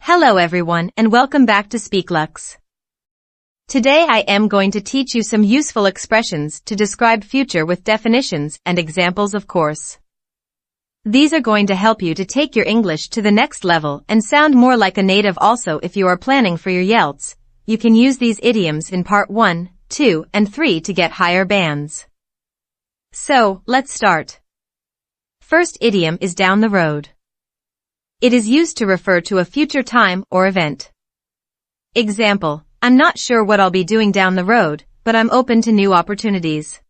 Hello everyone and welcome back to Speaklux. Today I am going to teach you some useful expressions to describe future with definitions and examples of course. These are going to help you to take your English to the next level and sound more like a native. Also, if you are planning for your Ielts, you can use these idioms in part 1, 2, and 3 to get higher bands. So, let's start. First idiom is down the road. It is used to refer to a future time or event. Example, I'm not sure what I'll be doing down the road, but I'm open to new opportunities.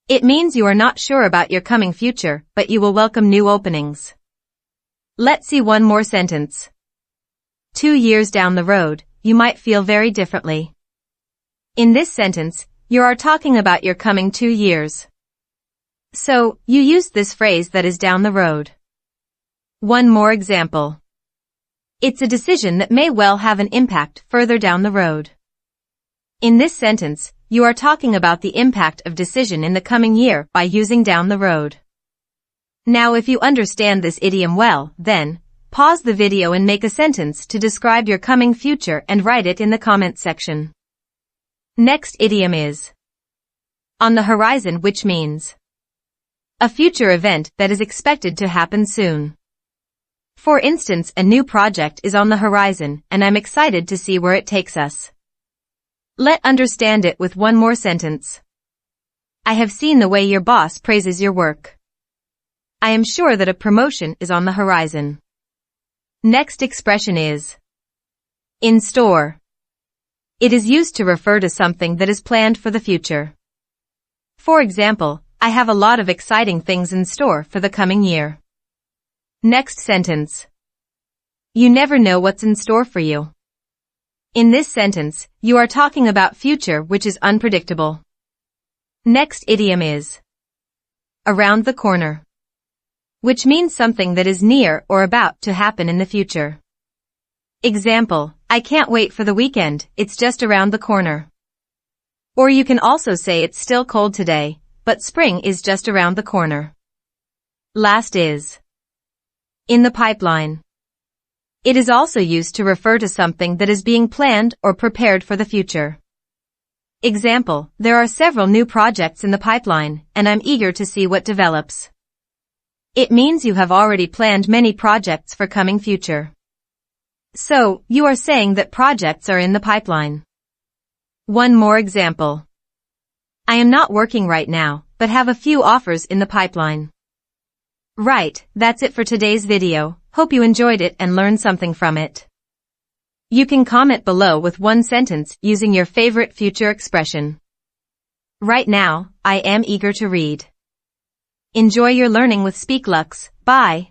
It means you are not sure about your coming future, but you will welcome new openings. Let's see one more sentence. 2 years down the road, you might feel very differently. In this sentence, you are talking about your coming 2 years. So, you used this phrase that is down the road. One more example. It's a decision that may well have an impact further down the road. In this sentence, you are talking about the impact of decision in the coming year by using down the road. Now if you understand this idiom well, then, pause the video and make a sentence to describe your coming future and write it in the comment section. Next idiom is on the horizon, which means a future event that is expected to happen soon. For instance, a new project is on the horizon, and I'm excited to see where it takes us. Let's understand it with one more sentence. I have seen the way your boss praises your work. I am sure that a promotion is on the horizon. Next expression is in store. It is used to refer to something that is planned for the future. For example, I have a lot of exciting things in store for the coming year. Next sentence. You never know what's in store for you. In this sentence, you are talking about future which is unpredictable. Next idiom is around the corner, which means something that is near or about to happen in the future. Example, I can't wait for the weekend, it's just around the corner. Or you can also say it's still cold today, but spring is just around the corner. Last is in the pipeline. It is also used to refer to something that is being planned or prepared for the future. Example, there are several new projects in the pipeline, and I'm eager to see what develops. It means you have already planned many projects for coming future. So, you are saying that projects are in the pipeline. One more example. I am not working right now, but have a few offers in the pipeline. Right, that's it for today's video. Hope you enjoyed it and learned something from it. You can comment below with one sentence using your favorite future expression. Right now, I am eager to read. Enjoy your learning with Speaklux. Bye.